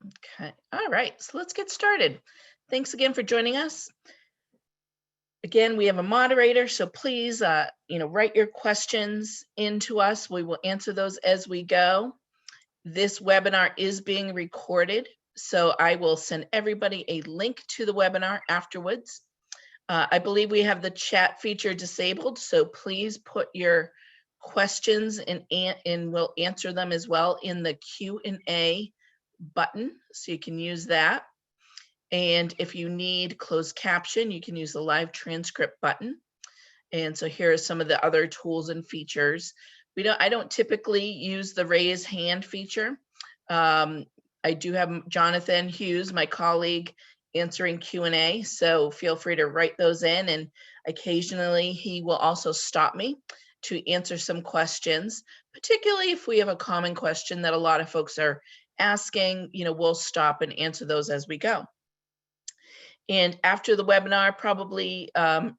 Okay. All right. So let's get started. Thanks again for joining us. Again, we have a moderator, so please, write your questions into us. We will answer those as we go. This webinar is being recorded, so I will send everybody a link to the webinar afterwards. I believe we have the chat feature disabled, so please put your questions and we'll answer them as well in the Q&A button, so you can use that. And if you need closed caption, you can use the live transcript button. And so here are some of the other tools and features. I don't typically use the raise hand feature. I do have Jonathan Hughes, my colleague, answering Q&A, so feel free to write those in, and occasionally he will also stop me to answer some questions, particularly if we have a common question that a lot of folks are asking. We'll stop and answer those as we go. And after the webinar, probably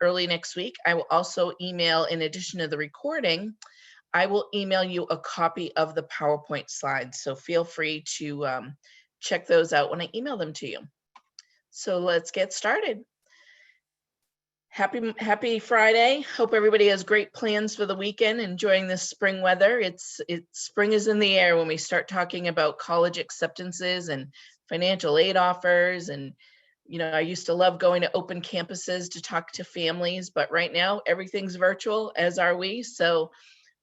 early next week, I will also email, in addition to the recording, I will email you a copy of the PowerPoint slides. So feel free to check those out when I email them to you. So let's get started. Happy Friday. Hope everybody has great plans for the weekend, enjoying this spring weather. Spring is in the air when we start talking about college acceptances and financial aid offers. And I used to love going to open campuses to talk to families, but right now everything's virtual, as are we. So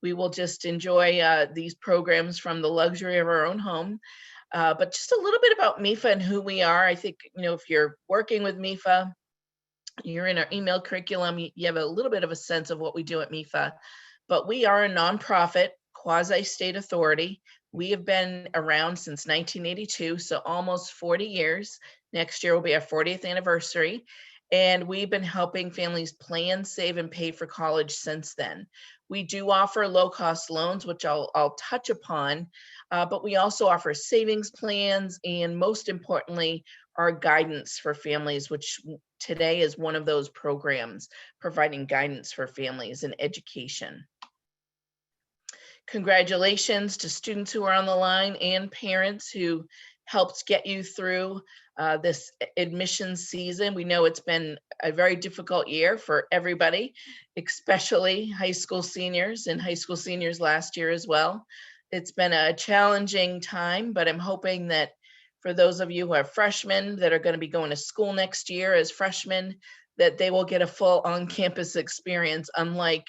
we will just enjoy these programs from the luxury of our own home. But just a little bit about MEFA and who we are. I think, if you're working with MEFA, you're in our email curriculum, you have a little bit of a sense of what we do at MEFA. But we are a nonprofit, quasi-state authority. We have been around since 1982, so almost 40 years. Next year will be our 40th anniversary. And we've been helping families plan, save, and pay for college since then. We do offer low-cost loans, which I'll touch upon, but we also offer savings plans, and most importantly, our guidance for families, which today is one of those programs, providing guidance for families and education. Congratulations to students who are on the line and parents who helped get you through this admissions season. We know it's been a very difficult year for everybody, especially high school seniors and high school seniors last year as well. It's been a challenging time, but I'm hoping that for those of you who are freshmen that are going to be going to school next year as freshmen, that they will get a full on-campus experience, unlike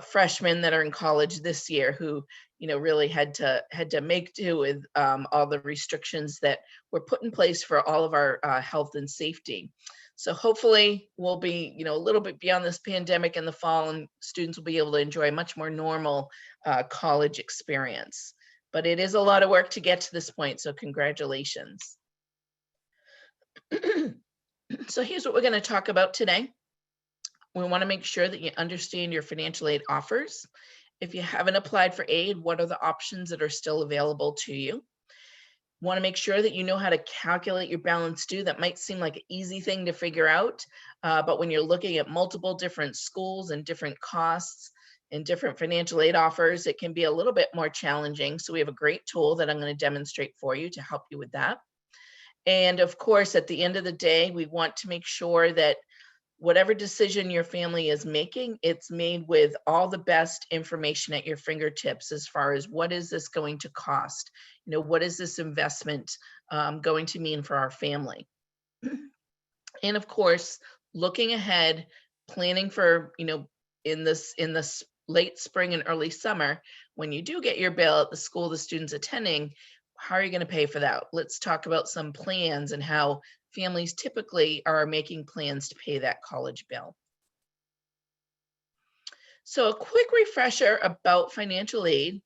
freshmen that are in college this year who really had to make do with all the restrictions that were put in place for all of our health and safety. So hopefully we'll be a little bit beyond this pandemic in the fall, and students will be able to enjoy a much more normal college experience. But it is a lot of work to get to this point, so congratulations. So here's what we're going to talk about today. We want to make sure that you understand your financial aid offers. If you haven't applied for aid, what are the options that are still available to you? Want to make sure that you know how to calculate your balance due. That might seem like an easy thing to figure out, but when you're looking at multiple different schools and different costs and different financial aid offers, it can be a little bit more challenging. So we have a great tool that I'm going to demonstrate for you to help you with that. And of course, at the end of the day, we want to make sure that whatever decision your family is making, it's made with all the best information at your fingertips as far as what is this going to cost? What is this investment going to mean for our family? And of course, looking ahead, planning for, in this late spring and early summer, when you do get your bill at the school the student's attending, how are you going to pay for that? Let's talk about some plans and how families typically are making plans to pay that college bill. So a quick refresher about financial aid.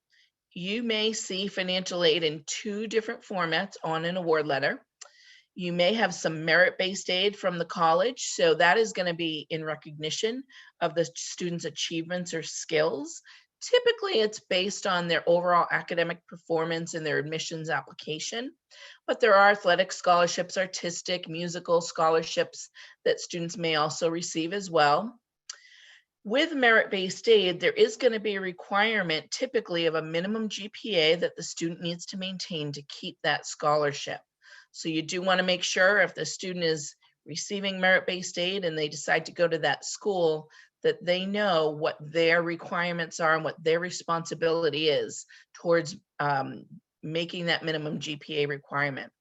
You may see financial aid in two different formats on an award letter. You may have some merit-based aid from the college. So that is going to be in recognition of the student's achievements or skills. Typically, it's based on their overall academic performance in their admissions application, but there are athletic scholarships, artistic, musical scholarships that students may also receive as well. With merit-based aid, there is going to be a requirement typically of a minimum GPA that the student needs to maintain to keep that scholarship. So you do want to make sure if the student is receiving merit-based aid and they decide to go to that school, that they know what their requirements are and what their responsibility is towards making that minimum GPA requirement.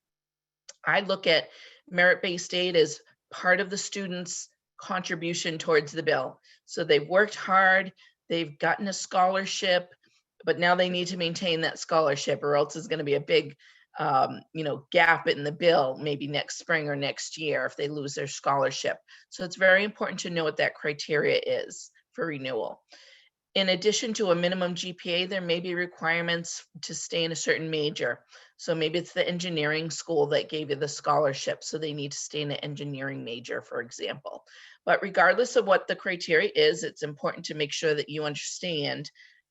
I look at merit-based aid as part of the student's contribution towards the bill. So they've worked hard, they've gotten a scholarship, but now they need to maintain that scholarship or else it's going to be a big gap in the bill maybe next spring or next year if they lose their scholarship. So it's very important to know what that criteria is for renewal. In addition to a minimum GPA, there may be requirements to stay in a certain major. So maybe it's the engineering school that gave you the scholarship, so they need to stay in an engineering major, for example. But regardless of what the criteria is, it's important to make sure that you understand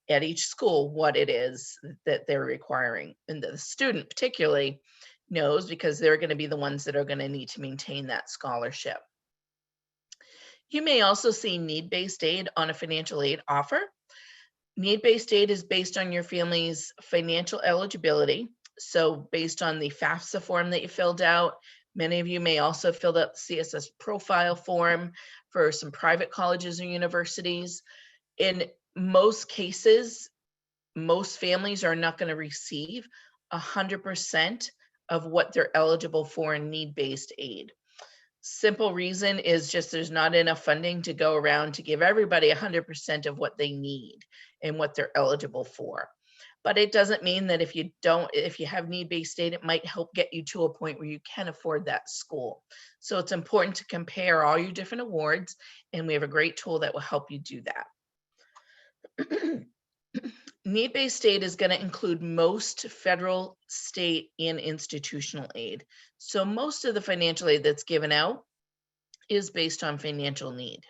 at each school what it is that they're requiring. And the student particularly knows because they're going to be the ones that are going to need to maintain that scholarship. You may also see need-based aid on a financial aid offer. Need-based aid is based on your family's financial eligibility. So based on the FAFSA form that you filled out, many of you may also fill out the CSS profile form for some private colleges or universities. In most cases, most families are not going to receive 100% of what they're eligible for in need-based aid. Simple reason is just there's not enough funding to go around to give everybody 100% of what they need and what they're eligible for. But it doesn't mean that if you have need-based aid, it might help get you to a point where you can afford that school. So it's important to compare all your different awards, and we have a great tool that will help you do that. Need-based aid is going to include most federal, state, and institutional aid. So most of the financial aid that's given out is based on financial need.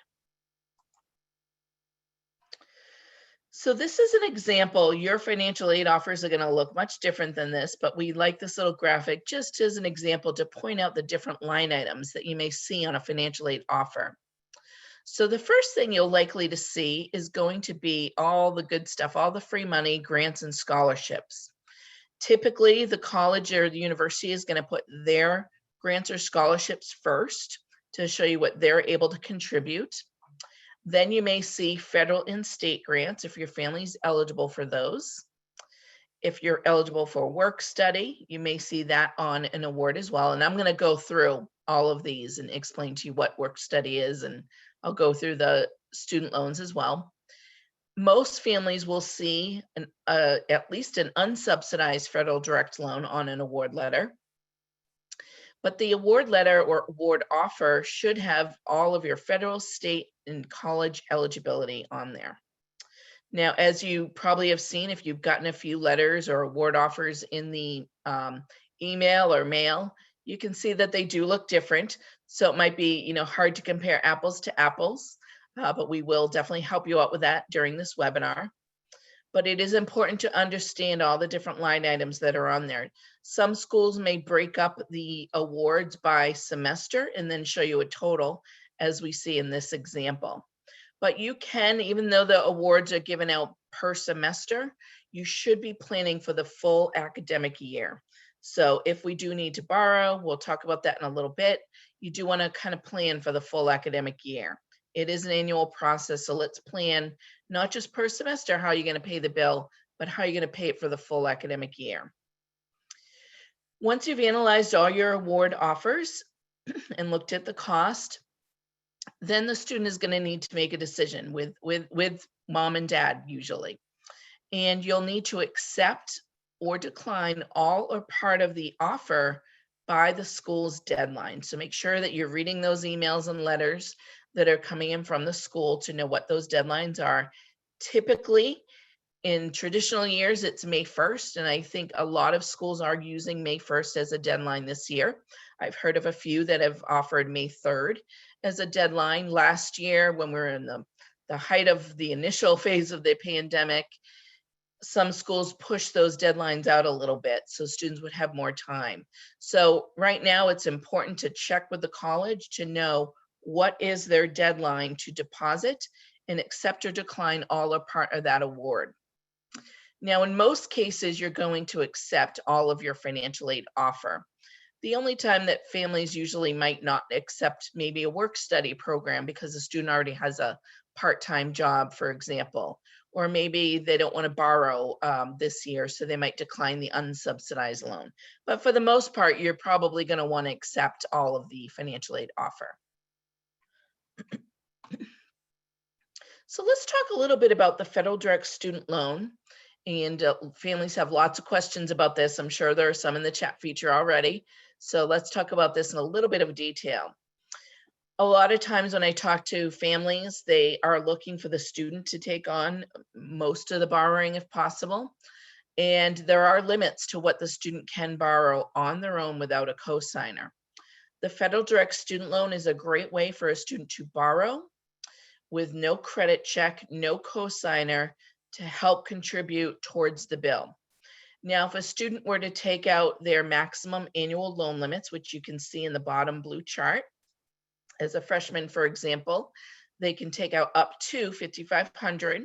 So this is an example. Your financial aid offers are going to look much different than this, but we like this little graphic just as an example to point out the different line items that you may see on a financial aid offer. So the first thing you'll likely to see is going to be all the good stuff, all the free money, grants, and scholarships. Typically, the college or the university is going to put their grants or scholarships first to show you what they're able to contribute. Then you may see federal and state grants if your family's eligible for those. If you're eligible for work study, you may see that on an award as well. And I'm going to go through all of these and explain to you what work study is, and I'll go through the student loans as well. Most families will see at least an unsubsidized federal direct loan on an award letter. But the award letter or award offer should have all of your federal, state, and college eligibility on there. Now, as you probably have seen, if you've gotten a few letters or award offers in the email or mail, you can see that they do look different. So it might be, hard to compare apples to apples, but we will definitely help you out with that during this webinar. But it is important to understand all the different line items that are on there. Some schools may break up the awards by semester and then show you a total, as we see in this example. But you can, even though the awards are given out per semester, you should be planning for the full academic year. So if we do need to borrow, we'll talk about that in a little bit. You do want to kind of plan for the full academic year. It is an annual process, so let's plan not just per semester how you're going to pay the bill, but how you're going to pay it for the full academic year. Once you've analyzed all your award offers and looked at the cost, then the student is going to need to make a decision with mom and dad usually. And you'll need to accept or decline all or part of the offer by the school's deadline. So make sure that you're reading those emails and letters that are coming in from the school to know what those deadlines are. Typically, in traditional years, it's May 1st, and I think a lot of schools are using May 1st as a deadline this year. I've heard of a few that have offered May 3rd as a deadline. Last year, when we were in the height of the initial phase of the pandemic, some schools push those deadlines out a little bit so students would have more time. So right now it's important to check with the college to know what is their deadline to deposit and accept or decline all or part of that award. Now, in most cases, you're going to accept all of your financial aid offer. The only time that families usually might not accept maybe a work study program because the student already has a part-time job, for example, or maybe they don't want to borrow this year, so they might decline the unsubsidized loan. But for the most part, you're probably going to want to accept all of the financial aid offer. So let's talk a little bit about the federal direct student loan. And families have lots of questions about this. I'm sure there are some in the chat feature already. So let's talk about this in a little bit of detail. A lot of times when I talk to families, they are looking for the student to take on most of the borrowing if possible. And there are limits to what the student can borrow on their own without a cosigner. The federal direct student loan is a great way for a student to borrow with no credit check, no cosigner, to help contribute towards the bill. Now, if a student were to take out their maximum annual loan limits, which you can see in the bottom blue chart, as a freshman, for example, they can take out up to $5,500.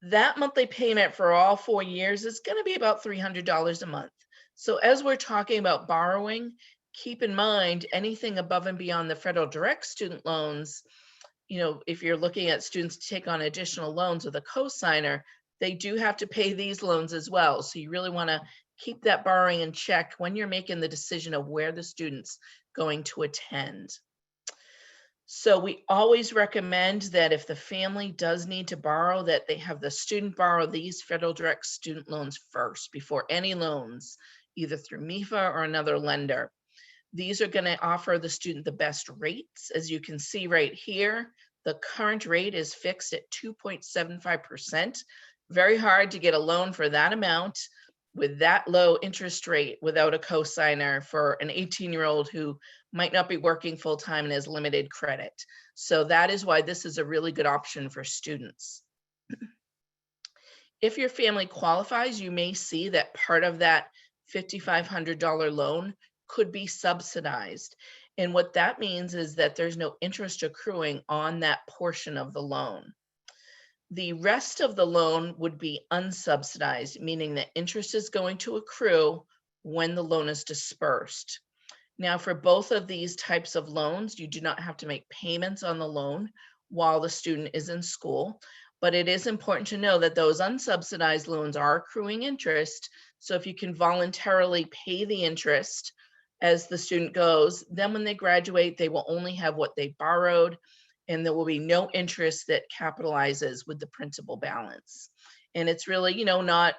That monthly payment for all 4 years is going to be about $300 a month. So as we're talking about borrowing, keep in mind anything above and beyond the federal direct student loans. If you're looking at students to take on additional loans with a cosigner, they do have to pay these loans as well. So you really want to keep that borrowing in check when you're making the decision of where the student's going to attend. So we always recommend that if the family does need to borrow, that they have the student borrow these federal direct student loans first before any loans, either through MEFA or another lender. These are going to offer the student the best rates. As you can see right here, the current rate is fixed at 2.75%. Very hard to get a loan for that amount with that low interest rate without a cosigner for an 18-year-old who might not be working full-time and has limited credit. So that is why this is a really good option for students. If your family qualifies, you may see that part of that $5,500 loan could be subsidized. And what that means is that there's no interest accruing on that portion of the loan. The rest of the loan would be unsubsidized, meaning that interest is going to accrue when the loan is dispersed. Now, for both of these types of loans, you do not have to make payments on the loan while the student is in school, but it is important to know that those unsubsidized loans are accruing interest. So if you can voluntarily pay the interest as the student goes, then when they graduate, they will only have what they borrowed, and there will be no interest that capitalizes with the principal balance. And it's really,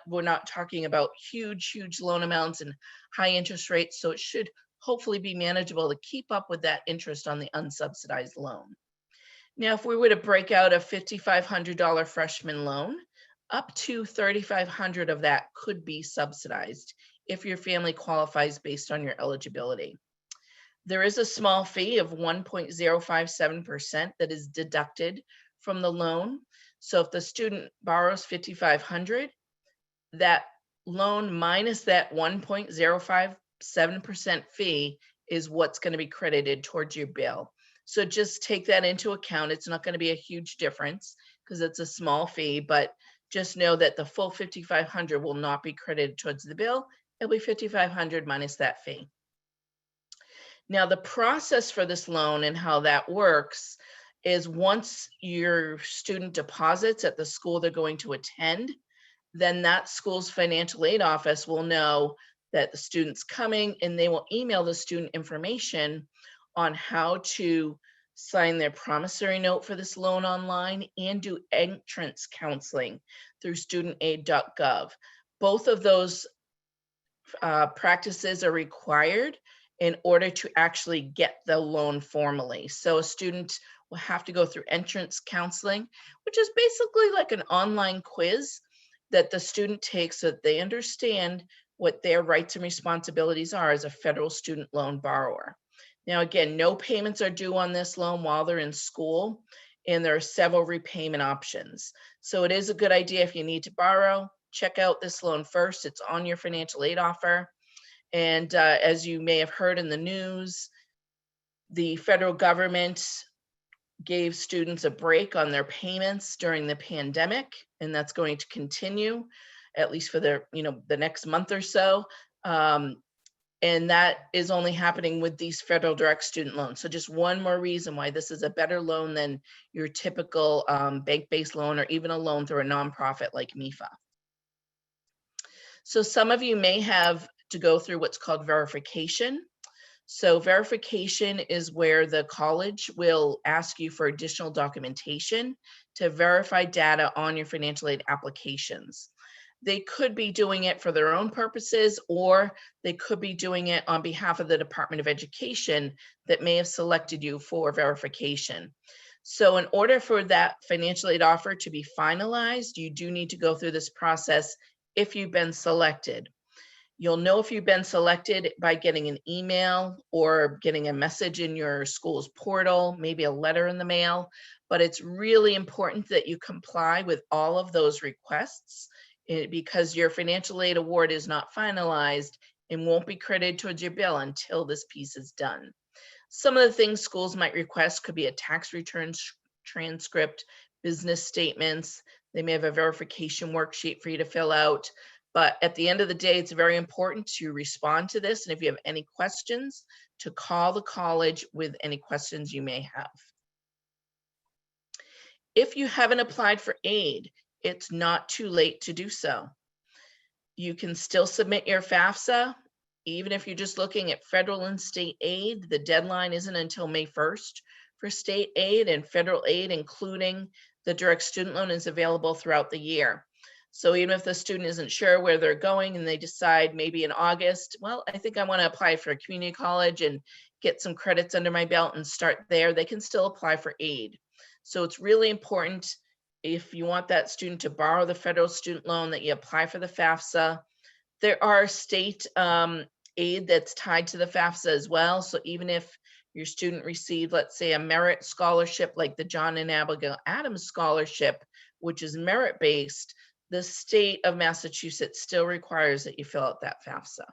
we're not talking about huge loan amounts and high interest rates. So it should hopefully be manageable to keep up with that interest on the unsubsidized loan. Now, if we were to break out a $5,500 freshman loan, up to $3,500 of that could be subsidized if your family qualifies based on your eligibility. There is a small fee of 1.057% that is deducted from the loan. So if the student borrows $5,500, that loan minus that 1.057% fee is what's going to be credited towards your bill. So just take that into account. It's not going to be a huge difference because it's a small fee, but just know that the full $5,500 will not be credited towards the bill. It'll be $5,500 minus that fee. Now, the process for this loan and how that works is once your student deposits at the school they're going to attend, then that school's financial aid office will know that the student's coming, and they will email the student information on how to sign their promissory note for this loan online and do entrance counseling through studentaid.gov. Both of those practices are required in order to actually get the loan formally. So a student will have to go through entrance counseling, which is basically like an online quiz that the student takes so that they understand what their rights and responsibilities are as a federal student loan borrower. Now, again, no payments are due on this loan while they're in school, and there are several repayment options. So it is a good idea if you need to borrow, check out this loan first. It's on your financial aid offer. And as you may have heard in the news, the federal government gave students a break on their payments during the pandemic, and that's going to continue at least for the next month or so. And that is only happening with these federal direct student loans. So just one more reason why this is a better loan than your typical bank-based loan, or even a loan through a nonprofit like MEFA. So some of you may have to go through what's called verification. So verification is where the college will ask you for additional documentation to verify data on your financial aid applications. They could be doing it for their own purposes, or they could be doing it on behalf of the Department of Education that may have selected you for verification. So in order for that financial aid offer to be finalized, you do need to go through this process if you've been selected. You'll know if you've been selected by getting an email or getting a message in your school's portal, maybe a letter in the mail, but it's really important that you comply with all of those requests, because your financial aid award is not finalized and won't be credited towards your bill until this piece is done. Some of the things schools might request could be a tax return transcript, business statements. They may have a verification worksheet for you to fill out. But at the end of the day, it's very important to respond to this. And if you have any questions, to call the college with any questions you may have. If you haven't applied for aid, it's not too late to do so. You can still submit your FAFSA. Even if you're just looking at federal and state aid, the deadline isn't until May 1st for state aid, and federal aid, including the direct student loan, is available throughout the year. So even if the student isn't sure where they're going and they decide maybe in August, well, I think I want to apply for a community college and get some credits under my belt and start there, they can still apply for aid. So it's really important, if you want that student to borrow the federal student loan, that you apply for the FAFSA. There are state aid that's tied to the FAFSA as well. So even if your student received, let's say, a merit scholarship like the John and Abigail Adams Scholarship, which is merit-based, the state of Massachusetts still requires that you fill out that FAFSA.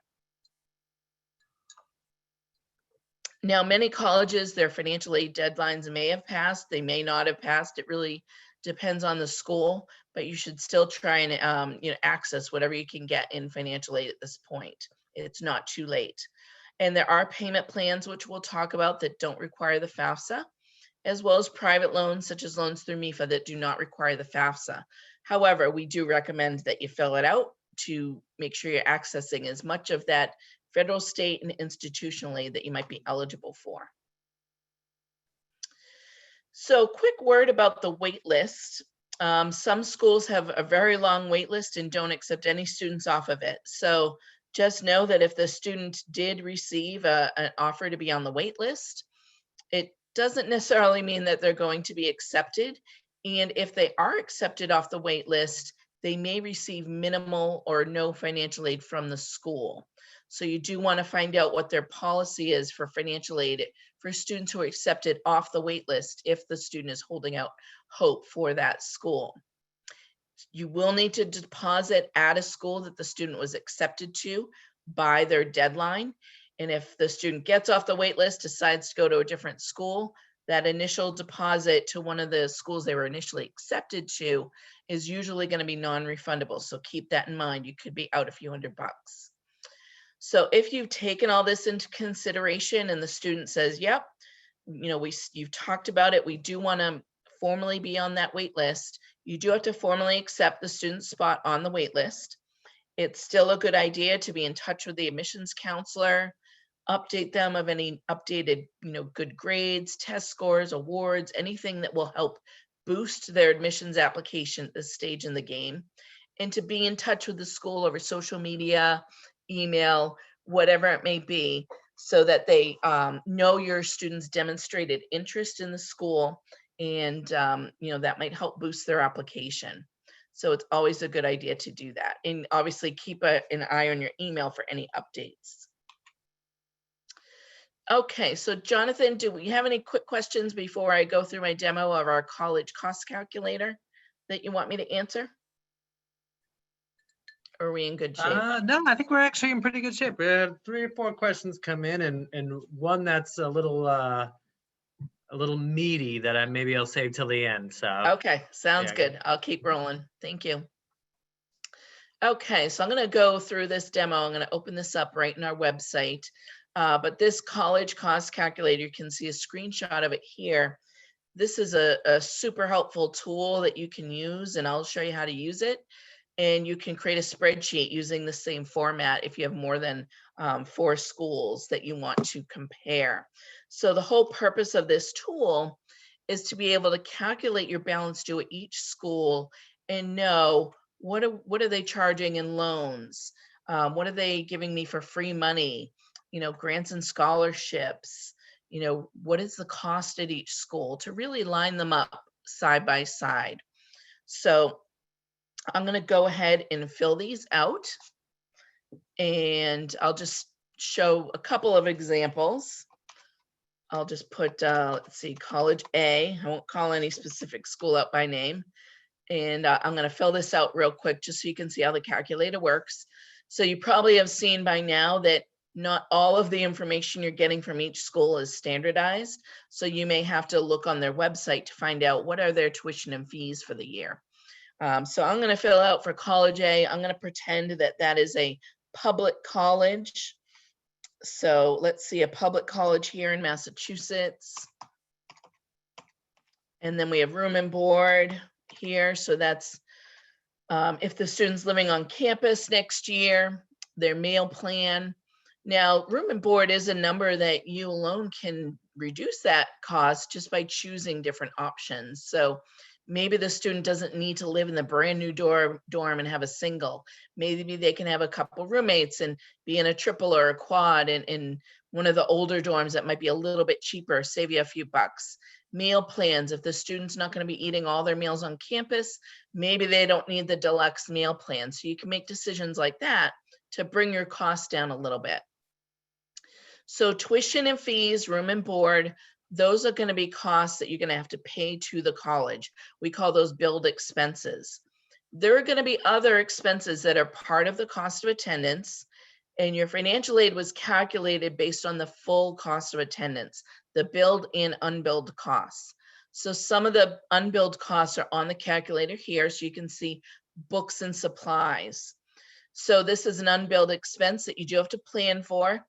Now, many colleges, their financial aid deadlines may have passed, they may not have passed. It really depends on the school, but you should still try and access whatever you can get in financial aid at this point. It's not too late. And there are payment plans, which we'll talk about, that don't require the FAFSA, as well as private loans, such as loans through MEFA, that do not require the FAFSA. However, we do recommend that you fill it out to make sure you're accessing as much of that federal, state, and institutional aid that you might be eligible for. So quick word about the wait list. Some schools have a very long wait list and don't accept any students off of it. So just know that if the student did receive an offer to be on the wait list, it doesn't necessarily mean that they're going to be accepted. And if they are accepted off the wait list, they may receive minimal or no financial aid from the school. So you do want to find out what their policy is for financial aid for students who are accepted off the wait list if the student is holding out hope for that school. You will need to deposit at a school that the student was accepted to by their deadline. And if the student gets off the wait list, decides to go to a different school, that initial deposit to one of the schools they were initially accepted to is usually going to be non-refundable. So keep that in mind. You could be out a few $100. So if you've taken all this into consideration and the student says, yep, you've talked about it, we do want to formally be on that wait list, you do have to formally accept the student's spot on the wait list. It's still a good idea to be in touch with the admissions counselor, update them of any updated, good grades, test scores, awards, anything that will help boost their admissions application at this stage in the game, and to be in touch with the school over social media, email, whatever it may be, so that they know your students demonstrated interest in the school, and that might help boost their application. So it's always a good idea to do that. And obviously keep an eye on your email for any updates. Okay, so Jonathan, do we have any quick questions before I go through my demo of our college cost calculator that you want me to answer? Or are we in good shape? No, I think we're actually in pretty good shape. We have 3 or 4 questions come in, and one that's a little meaty that maybe I'll save till the end. So okay, sounds good. Yeah. I'll keep rolling. Thank you. Okay, so I'm going to go through this demo. I'm going to open this up right in our website. But this college cost calculator, you can see a screenshot of it here. This is a super helpful tool that you can use, and I'll show you how to use it. And you can create a spreadsheet using the same format if you have more than 4 schools that you want to compare. So the whole purpose of this tool is to be able to calculate your balance due at each school and know what are they charging in loans, what are they giving me for free money, grants and scholarships, what is the cost at each school, to really line them up side by side. So I'm going to go ahead and fill these out, and I'll just show a couple of examples. I'll just put, let's see, college A. I won't call any specific school out by name. And I'm going to fill this out real quick just so you can see how the calculator works. So you probably have seen by now that not all of the information you're getting from each school is standardized. So you may have to look on their website to find out what are their tuition and fees for the year. So I'm going to fill out for college A. I'm going to pretend that that is a public college. So let's see, a public college here in Massachusetts. And then we have room and board here. So that's if the student's living on campus next year, their meal plan. Now, room and board is a number that you alone can reduce that cost just by choosing different options. So maybe the student doesn't need to live in the brand new dorm and have a single. Maybe they can have a couple roommates and be in a triple or a quad in one of the older dorms that might be a little bit cheaper, save you a few bucks. Meal plans, if the student's not going to be eating all their meals on campus, maybe they don't need the deluxe meal plan. So you can make decisions like that to bring your costs down a little bit. So tuition and fees, room and board, those are going to be costs that you're going to have to pay to the college. We call those billed expenses. There are going to be other expenses that are part of the cost of attendance, and your financial aid was calculated based on the full cost of attendance, the billed and unbilled costs. So some of the unbilled costs are on the calculator here, so you can see books and supplies. So this is an unbilled expense that you do have to plan for.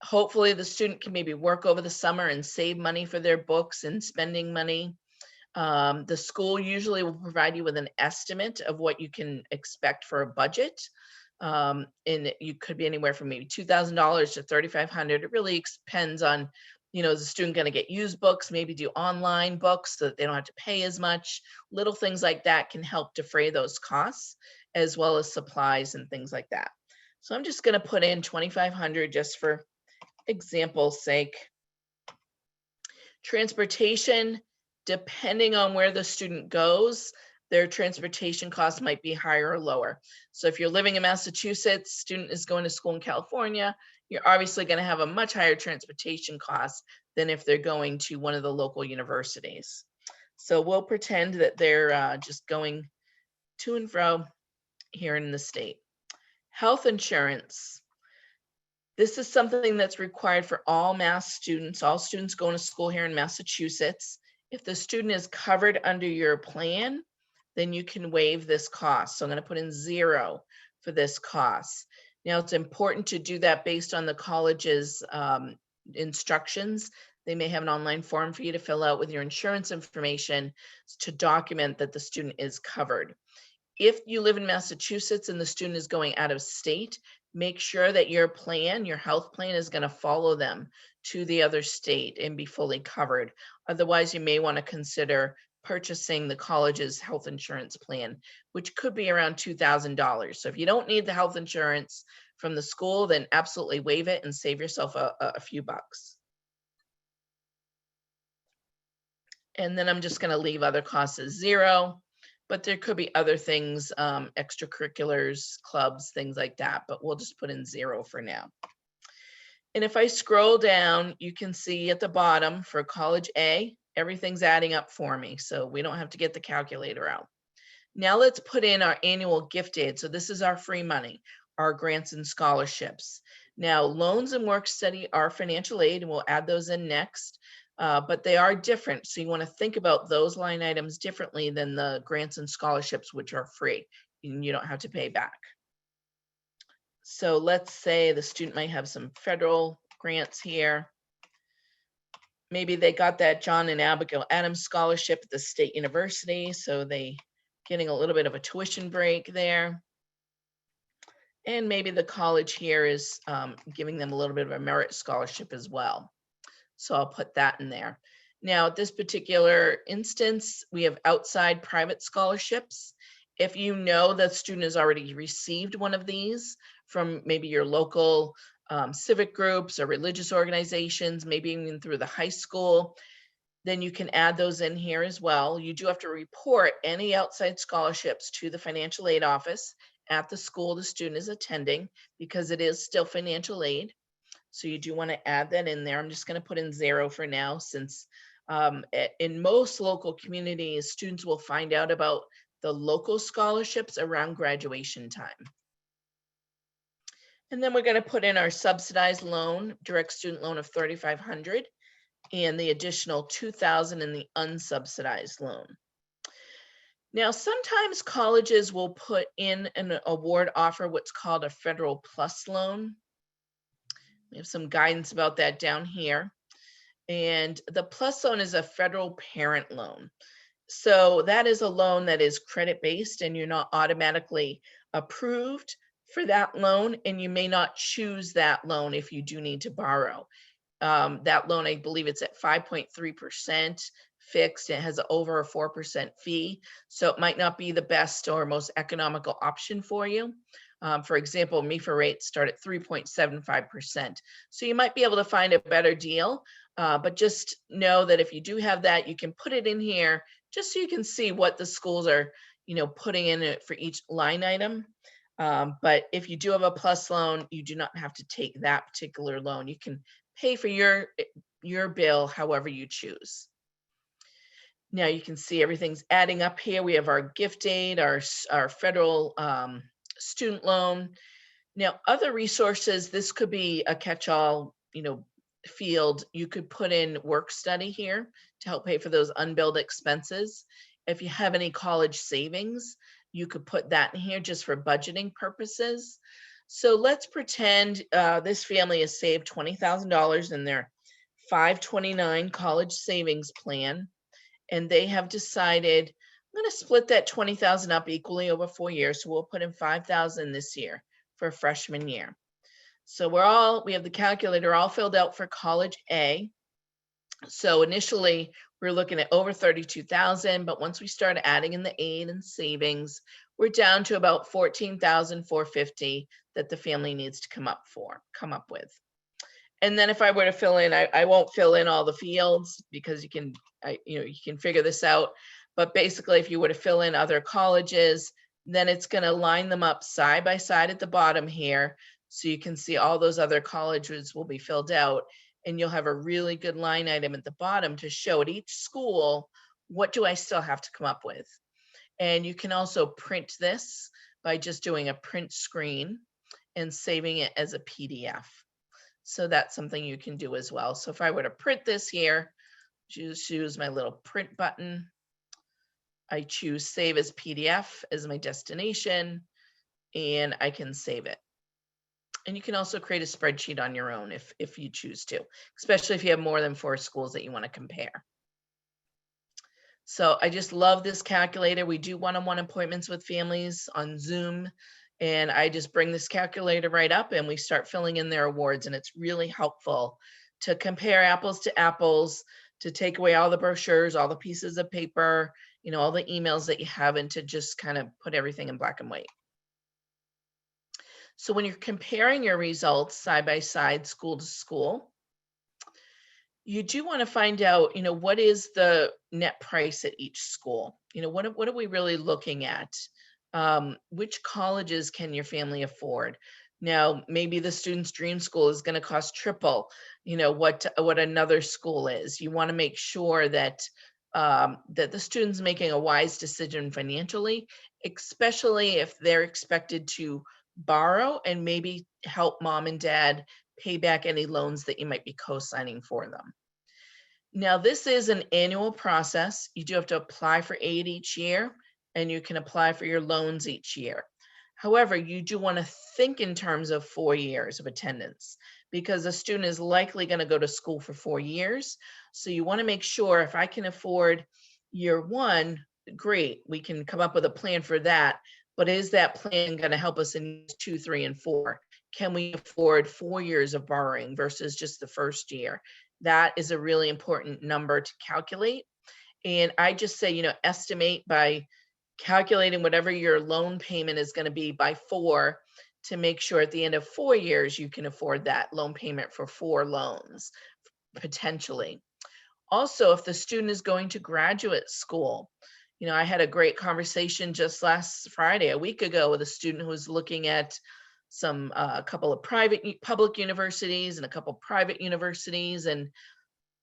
Hopefully the student can maybe work over the summer and save money for their books and spending money. The school usually will provide you with an estimate of what you can expect for a budget. And you could be anywhere from maybe $2,000 to $3,500. It really depends on, is the student going to get used books, maybe do online books so that they don't have to pay as much. Little things like that can help defray those costs, as well as supplies and things like that. So I'm just going to put in $2,500 just for example's sake. Transportation, depending on where the student goes, their transportation costs might be higher or lower. So if you're living in Massachusetts, student is going to school in California, you're obviously going to have a much higher transportation cost than if they're going to one of the local universities. So we'll pretend that they're just going to and fro here in the state. Health insurance. This is something that's required for all Mass students, all students going to school here in Massachusetts. If the student is covered under your plan, then you can waive this cost. So I'm going to put in 0 for this cost. Now it's important to do that based on the college's instructions. They may have an online form for you to fill out with your insurance information to document that the student is covered. If you live in Massachusetts and the student is going out of state, make sure that your plan, your health plan, is going to follow them to the other state and be fully covered. Otherwise, you may want to consider purchasing the college's health insurance plan, which could be around $2,000. So if you don't need the health insurance from the school, then absolutely waive it and save yourself a few bucks. And then I'm just going to leave other costs as 0. But there could be other things, extracurriculars, clubs, things like that, but we'll just put in 0 for now. And if I scroll down, you can see at the bottom for college A, everything's adding up for me. So we don't have to get the calculator out. Now let's put in our annual gift aid. So this is our free money, our grants and scholarships. Now loans and work study are financial aid, and we'll add those in next. But they are different. So you want to think about those line items differently than the grants and scholarships, which are free and you don't have to pay back. So let's say the student might have some federal grants here. Maybe they got that John and Abigail Adams scholarship at the state university, so they getting a little bit of a tuition break there. And maybe the college here is giving them a little bit of a merit scholarship as well. So I'll put that in there. Now, at this particular instance, we have outside private scholarships. If you know that student has already received one of these from maybe your local civic groups or religious organizations, maybe even through the high school, then you can add those in here as well. You do have to report any outside scholarships to the financial aid office at the school the student is attending, because it is still financial aid. So you do want to add that in there. I'm just going to put in 0 for now, since in most local communities, students will find out about the local scholarships around graduation time. And then we're going to put in our subsidized loan, direct student loan of $3,500, and the additional $2,000 in the unsubsidized loan. Now, sometimes colleges will put in an award offer, what's called a federal plus loan. We have some guidance about that down here. And the plus loan is a federal parent loan. So that is a loan that is credit-based, and you're not automatically approved for that loan, and you may not choose that loan if you do need to borrow. That loan, I believe it's at 5.3% fixed. It has over a 4% fee. So it might not be the best or most economical option for you. For example, MEFA rates start at 3.75%. So you might be able to find a better deal, but just know that if you do have that, you can put it in here just so you can see what the schools are, putting in it for each line item. But if you do have a plus loan, you do not have to take that particular loan. You can pay for your bill however you choose. Now you can see everything's adding up here. We have our gift aid, our federal student loan. Now, other resources, this could be a catch-all, field. You could put in work study here to help pay for those unbilled expenses. If you have any college savings, you could put that in here just for budgeting purposes. So let's pretend this family has saved $20,000 in their 529 college savings plan, and they have decided, I'm going to split that 20,000 up equally over 4 years. So we'll put in 5,000 this year for freshman year. So we have the calculator all filled out for college A. So initially we're looking at over 32,000, but once we start adding in the aid and savings, we're down to about 14,450 that the family needs to come up with. And then if I were to fill in, I won't fill in all the fields because you can figure this out. But basically, if you were to fill in other colleges, then it's going to line them up side by side at the bottom here. So you can see all those other colleges will be filled out, and you'll have a really good line item at the bottom to show at each school, what do I still have to come up with? And you can also print this by just doing a print screen and saving it as a PDF. So that's something you can do as well. So if I were to print this here, choose my little print button. I choose save as PDF as my destination, and I can save it. And you can also create a spreadsheet on your own if you choose to, especially if you have more than 4 schools that you want to compare. So I just love this calculator. We do one-on-one appointments with families on Zoom, and I just bring this calculator right up and we start filling in their awards, and it's really helpful to compare apples to apples, to take away all the brochures, all the pieces of paper, all the emails that you have, and to just kind of put everything in black and white. So when you're comparing your results side by side, school to school, you do want to find out, what is the net price at each school? What are we really looking at? Which colleges can your family afford? Now, maybe the student's dream school is going to cost triple, what another school is. You want to make sure that that the student's making a wise decision financially, especially if they're expected to borrow and maybe help mom and dad pay back any loans that you might be co-signing for them. Now, this is an annual process. You do have to apply for aid each year, and you can apply for your loans each year. However, you do want to think in terms of 4 years of attendance because a student is likely going to go to school for 4 years. So you want to make sure if I can afford year one, great, we can come up with a plan for that. But is that plan going to help us in years 2, 3, and 4? Can we afford 4 years of borrowing versus just the first year? That is a really important number to calculate. And I just say, estimate by calculating whatever your loan payment is going to be by 4 to make sure at the end of 4 years you can afford that loan payment for 4 loans potentially. Also, if the student is going to graduate school, I had a great conversation just last Friday, a week ago, with a student who was looking at a couple of public universities and a couple private universities, and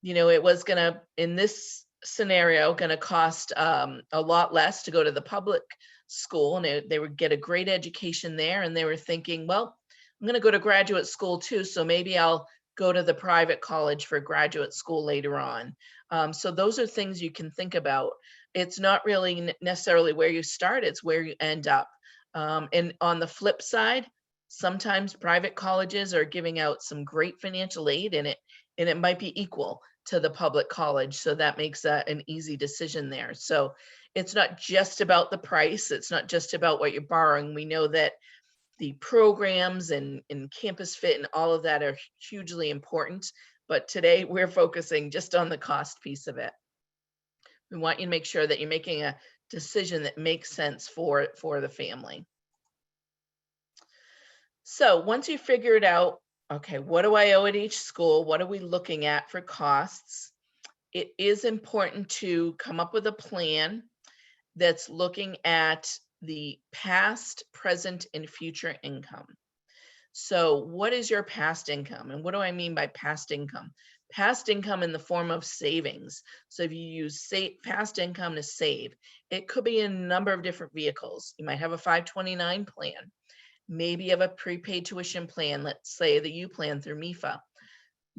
it was gonna, in this scenario, gonna cost a lot less to go to the public school, and they would get a great education there. And they were thinking, well, I'm gonna go to graduate school too, so maybe I'll go to the private college for graduate school later on. So those are things you can think about. It's not really necessarily where you start, it's where you end up. And on the flip side, sometimes private colleges are giving out some great financial aid in it, and it might be equal to the public college. So that makes an easy decision there. So it's not just about the price. It's not just about what you're borrowing. We know that the programs and campus fit and all of that are hugely important. But today we're focusing just on the cost piece of it. We want you to make sure that you're making a decision that makes sense for the family. So once you figure it out, okay, what do I owe at each school? What are we looking at for costs? It is important to come up with a plan that's looking at the past, present, and future income. So what is your past income? And what do I mean by past income? Past income in the form of savings. So if you use past income to save, it could be in a number of different vehicles. You might have a 529 plan. Maybe you have a prepaid tuition plan, let's say the U plan through MEFA.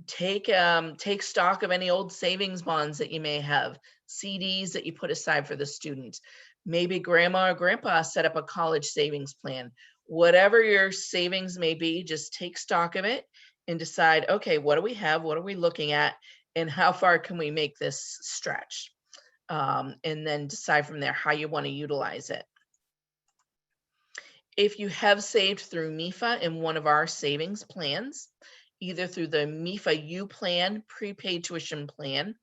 Take stock of any old savings bonds that you may have, CDs that you put aside for the student. Maybe grandma or grandpa set up a college savings plan. Whatever your savings may be, just take stock of it and decide, okay, what do we have? What are we looking at? And how far can we make this stretch? And then decide from there how you want to utilize it. If you have saved through MEFA in one of our savings plans, either through the MEFA U plan, prepaid tuition plan,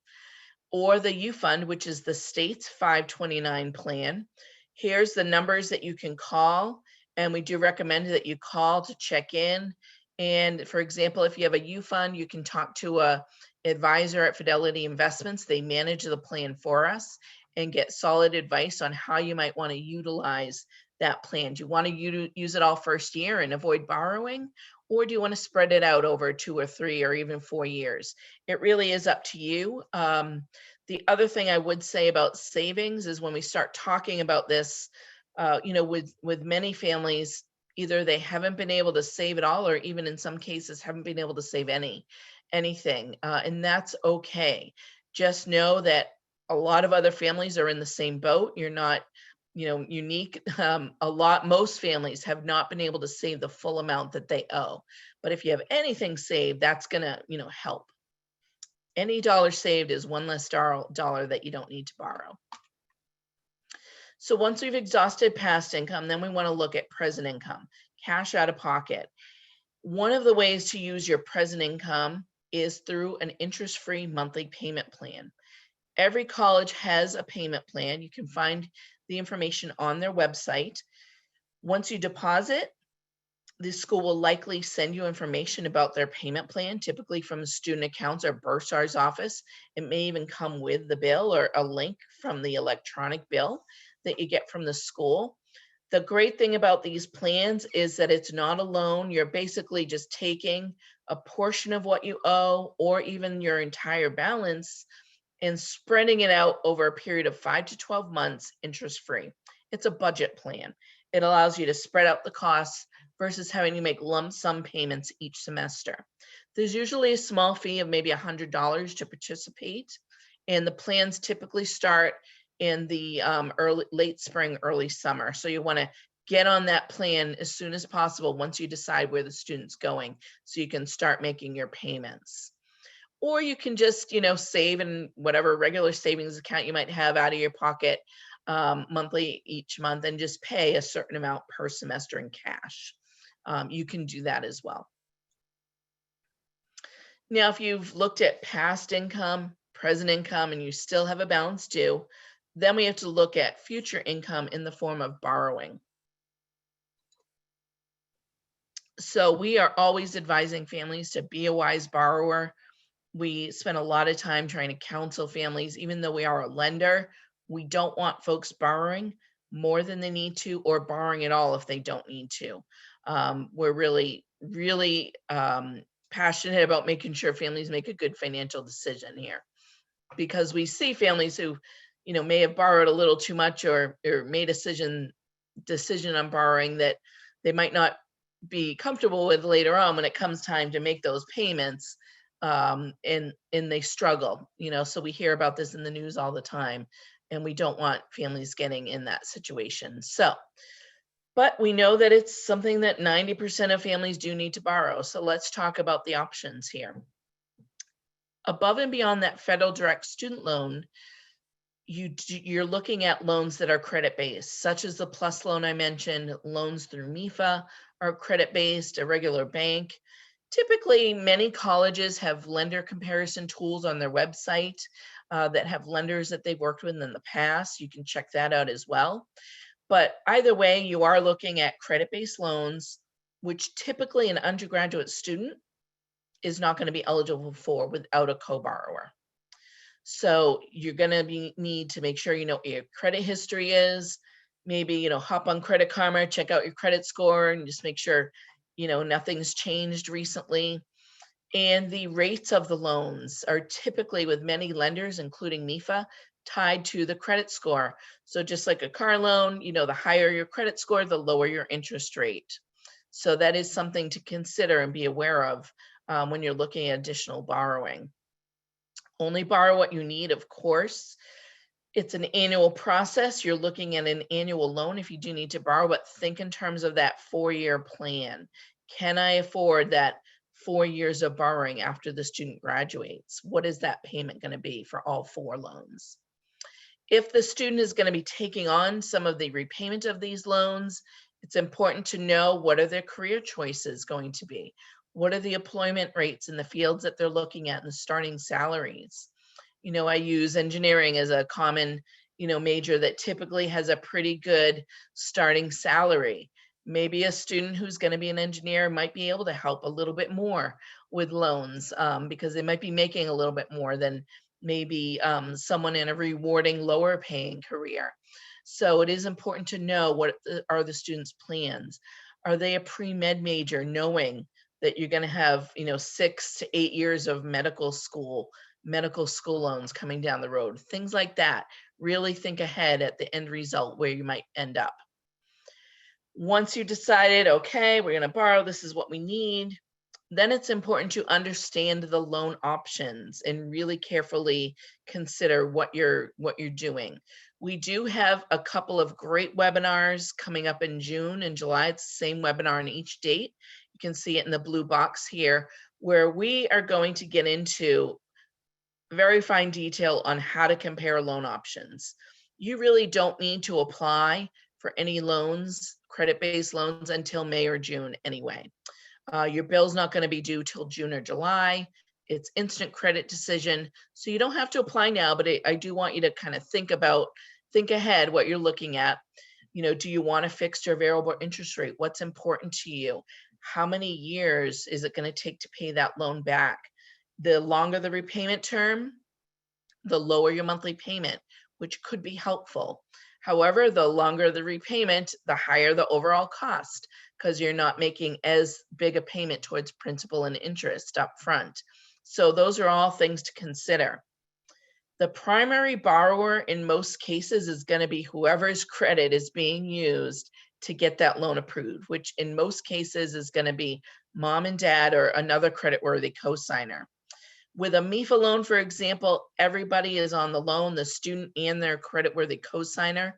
or the U Fund, which is the state's 529 plan, here's the numbers that you can call. And we do recommend that you call to check in. And for example, if you have a U Fund, you can talk to a advisor at Fidelity Investments. They manage the plan for us and get solid advice on how you might want to utilize that plan. Do you want to use it all first year and avoid borrowing? Or do you want to spread it out over 2 or 3 or even 4 years? It really is up to you. The other thing I would say about savings is when we start talking about this, with many families, either they haven't been able to save it all, or even in some cases haven't been able to save anything, and that's okay. Just know that a lot of other families are in the same boat. You're not unique. Most families have not been able to save the full amount that they owe. But if you have anything saved, that's gonna, help. Any dollar saved is one less dollar that you don't need to borrow. So once we've exhausted past income, then we want to look at present income, cash out of pocket. One of the ways to use your present income is through an interest-free monthly payment plan. Every college has a payment plan. You can find the information on their website. Once you deposit, the school will likely send you information about their payment plan, typically from the student accounts or bursar's office. It may even come with the bill or a link from the electronic bill that you get from the school. The great thing about these plans is that it's not a loan. You're basically just taking a portion of what you owe or even your entire balance and spreading it out over a period of 5 to 12 months interest-free. It's a budget plan. It allows you to spread out the costs versus having to make lump sum payments each semester. There's usually a small fee of maybe $100 to participate, and the plans typically start in the late spring, early summer. So you want to get on that plan as soon as possible once you decide where the student's going, so you can start making your payments. Or you can just, save in whatever regular savings account you might have out of your pocket monthly each month, and just pay a certain amount per semester in cash. You can do that as well. Now, if you've looked at past income, present income, and you still have a balance due, then we have to look at future income in the form of borrowing. So we are always advising families to be a wise borrower. We spend a lot of time trying to counsel families. Even though we are a lender, we don't want folks borrowing more than they need to, or borrowing at all if they don't need to. We're really, really passionate about making sure families make a good financial decision here, because we see families who, may have borrowed a little too much, or made a decision on borrowing that they might not be comfortable with later on when it comes time to make those payments, and they struggle. So we hear about this in the news all the time, and we don't want families getting in that situation. But we know that it's something that 90% of families do need to borrow. So let's talk about the options here. Above and beyond that federal direct student loan, you're looking at loans that are credit-based, such as the PLUS loan I mentioned. Loans through MEFA are credit-based, a regular bank. Typically, many colleges have lender comparison tools on their website that have lenders that they've worked with in the past. You can check that out as well. But either way, you are looking at credit-based loans, which typically an undergraduate student is not going to be eligible for without a co-borrower. So you're going to need to make sure you know what your credit history is. Maybe, hop on Credit Karma, check out your credit score, and just make sure, nothing's changed recently. And the rates of the loans are typically, with many lenders, including MEFA, tied to the credit score. So just like a car loan, the higher your credit score, the lower your interest rate. So that is something to consider and be aware of when you're looking at additional borrowing. Only borrow what you need, of course. It's an annual process. You're looking at an annual loan if you do need to borrow, but think in terms of that 4-year plan. Can I afford that 4 years of borrowing after the student graduates? What is that payment going to be for all 4 loans? If the student is going to be taking on some of the repayment of these loans, it's important to know what are their career choices going to be. What are the employment rates in the fields that they're looking at, and the starting salaries? I use engineering as a common, major that typically has a pretty good starting salary. Maybe a student who's going to be an engineer might be able to help a little bit more with loans because they might be making a little bit more than maybe someone in a rewarding, lower paying career. So it is important to know what are the students' plans. Are they a pre-med major, knowing that you're going to have, 6 to 8 years of medical school loans coming down the road, things like that. Really think ahead at the end result where you might end up. Once you decided, okay, we're going to borrow, this is what we need, then it's important to understand the loan options and really carefully consider what you're doing. We do have a couple of great webinars coming up in June and July. It's the same webinar on each date. You can see it in the blue box here, where we are going to get into very fine detail on how to compare loan options. You really don't need to apply for any loans, credit-based loans, until May or June anyway. Your bill's not going to be due till June or July. It's instant credit decision. So you don't have to apply now, but I do want you to kind of think ahead what you're looking at. Do you want a fixed or variable interest rate? What's important to you? How many years is it going to take to pay that loan back? The longer the repayment term, the lower your monthly payment, which could be helpful. However, the longer the repayment, the higher the overall cost, because you're not making as big a payment towards principal and interest up front. So those are all things to consider. The primary borrower in most cases is going to be whoever's credit is being used to get that loan approved, which in most cases is going to be mom and dad or another creditworthy cosigner. With a MEFA loan, for example, everybody is on the loan, the student and their creditworthy cosigner.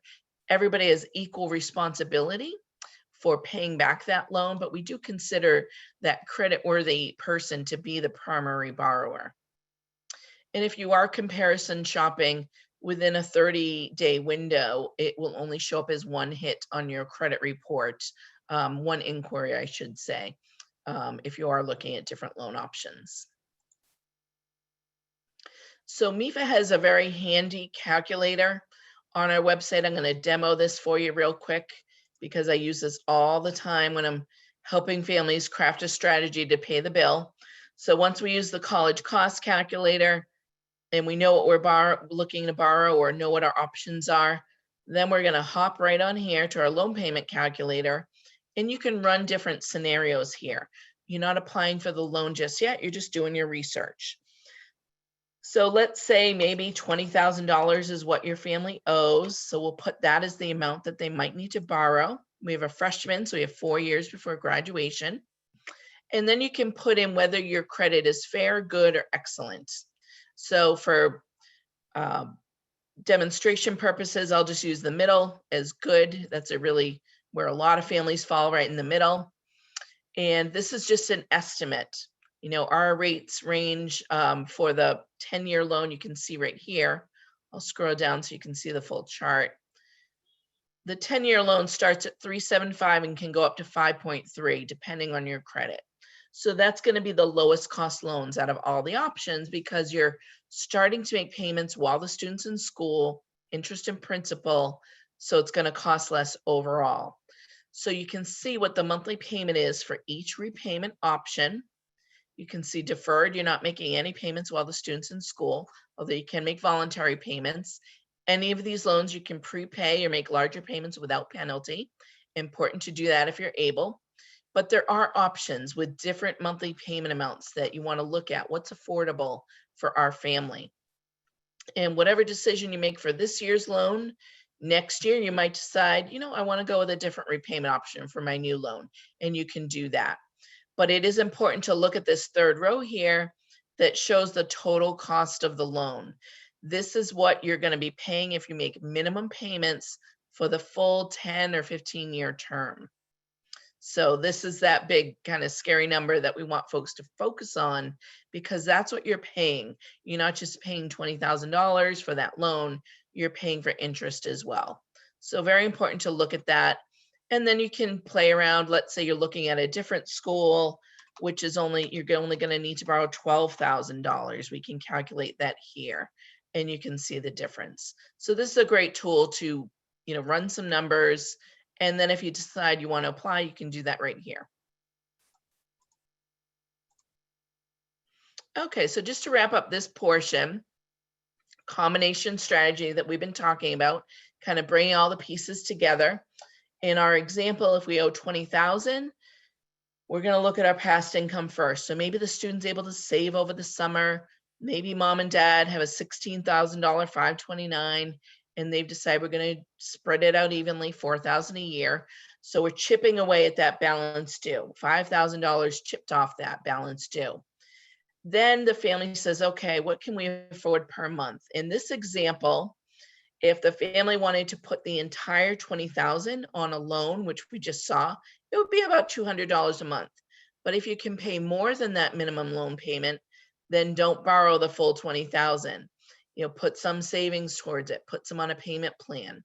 Everybody has equal responsibility. for paying back that loan, but we do consider that creditworthy person to be the primary borrower. And if you are comparison shopping within a 30-day window, it will only show up as one hit on your credit report, one inquiry, I should say, if you are looking at different loan options. So MEFA has a very handy calculator on our website. I'm going to demo this for you real quick because I use this all the time when I'm helping families craft a strategy to pay the bill. So once we use the college cost calculator and we know what we're looking to borrow or know what our options are, then we're going to hop right on here to our loan payment calculator, and you can run different scenarios here. You're not applying for the loan just yet, you're just doing your research. So let's say maybe $20,000 is what your family owes. So we'll put that as the amount that they might need to borrow. We have a freshman, so we have 4 years before graduation. And then you can put in whether your credit is fair, good, or excellent. So for demonstration purposes, I'll just use the middle as good. That's really where a lot of families fall, right in the middle. And this is just an estimate. You know, our rates range for the 10-year loan, you can see right here. I'll scroll down so you can see the full chart. The 10-year loan starts at 3.75 and can go up to 5.3 depending on your credit. So that's going to be the lowest cost loans out of all the options because you're starting to make payments while the student's in school, interest and principal, so it's going to cost less overall. So you can see what the monthly payment is for each repayment option. You can see deferred, you're not making any payments while the student's in school, although you can make voluntary payments. Any of these loans you can prepay or make larger payments without penalty. Important to do that if you're able. But there are options with different monthly payment amounts that you want to look at. What's affordable for our family? And whatever decision you make for this year's loan, next year you might decide, you know, I want to go with a different repayment option for my new loan, and you can do that. But it is important to look at this third row here that shows the total cost of the loan. This is what you're going to be paying if you make minimum payments for the full 10 or 15-year term. So this is that big kind of scary number that we want folks to focus on because that's what you're paying. You're not just paying $20,000 for that loan, you're paying for interest as well. So very important to look at that. And then you can play around. Let's say you're looking at a different school, which is you're only going to need to borrow $12,000. We can calculate that here and you can see the difference. So this is a great tool to, you know, run some numbers. And then if you decide you want to apply, you can do that right here. Okay, so just to wrap up this portion, combination strategy that we've been talking about, kind of bringing all the pieces together. In our example, if we owe $20,000, we're going to look at our past income first. So maybe the student's able to save over the summer. Maybe mom and dad have a $16,000 529, and they've decided we're going to spread it out evenly, $4,000 a year. So we're chipping away at that balance due, $5,000 chipped off that balance due. Then the family says, okay, what can we afford per month? In this example, if the family wanted to put the entire $20,000 on a loan, which we just saw, it would be about $200 a month. But if you can pay more than that minimum loan payment, then don't borrow the full $20,000. You know, put some savings towards it, put some on a payment plan.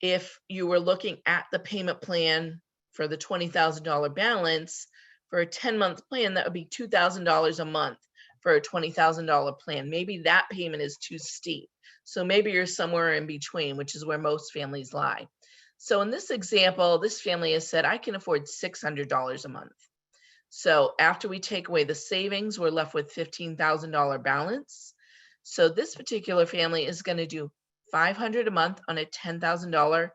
If you were looking at the payment plan for the $20,000 balance for a 10-month plan, that would be $2,000 a month for a $20,000 plan. Maybe that payment is too steep. So maybe you're somewhere in between, which is where most families lie. So in this example, this family has said, I can afford $600 a month. So after we take away the savings, we're left with $15,000 balance. So this particular family is going to do $500 a month on a $10,000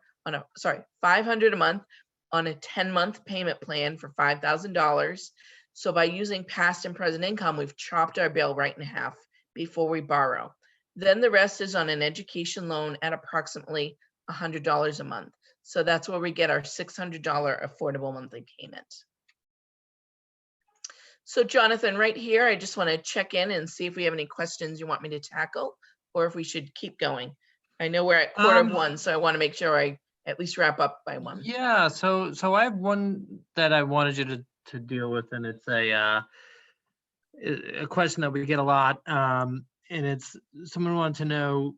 $500 a month on a 10-month payment plan for $5,000. So by using past and present income, we've chopped our bill right in half before we borrow. Then the rest is on an education loan at approximately $100 a month. So that's where we get our $600 affordable monthly payment. So Jonathan, right here, I just want to check in and see if we have any questions you want me to tackle or if we should keep going. I know we're at 1:45, so I want to make sure I at least wrap up by 1. Yeah, so I have one that I wanted you to deal with, and it's a question that we get a lot, and it's someone wanted to know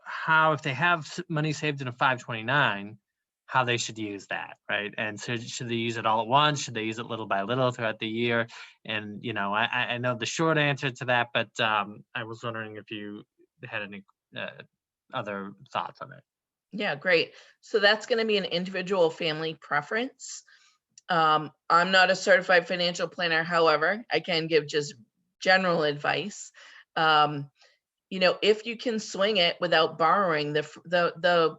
how, if they have money saved in a 529, how they should use that, right? And so should they use it all at once? Should they use it little by little throughout the year? And I know the short answer to that, but I was wondering if you had any other thoughts on it. Yeah, great. So that's going to be an individual family preference. I'm not a certified financial planner. However, I can give just general advice. If you can swing it without borrowing, the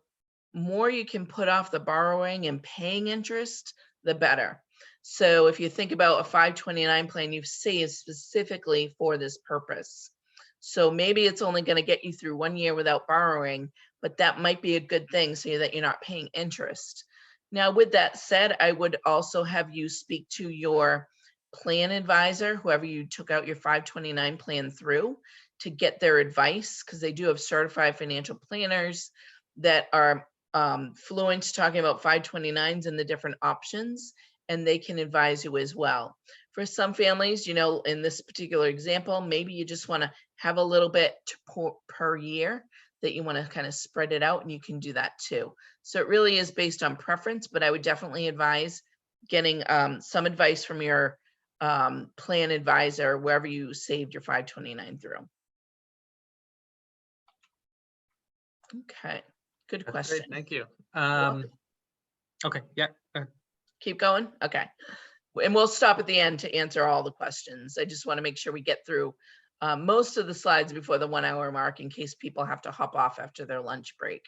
more you can put off the borrowing and paying interest, the better. So if you think about a 529 plan, you've saved specifically for this purpose. So maybe it's only going to get you through 1 year without borrowing, but that might be a good thing so that you're not paying interest. Now, with that said, I would also have you speak to your plan advisor, whoever you took out your 529 plan through, to get their advice, because they do have certified financial planners that are fluent talking about 529s and the different options, and they can advise you as well. For some families, in this particular example, maybe you just want to have a little bit per year that you want to kind of spread it out, and you can do that too. So it really is based on preference, but I would definitely advise getting some advice from your plan advisor, wherever you saved your 529 through. Okay, good That's question. great, thank you. Welcome. Okay, yeah. Keep going? Okay. And we'll stop at the end to answer all the questions. I just want to make sure we get through most of the slides before the 1 hour mark in case people have to hop off after their lunch break.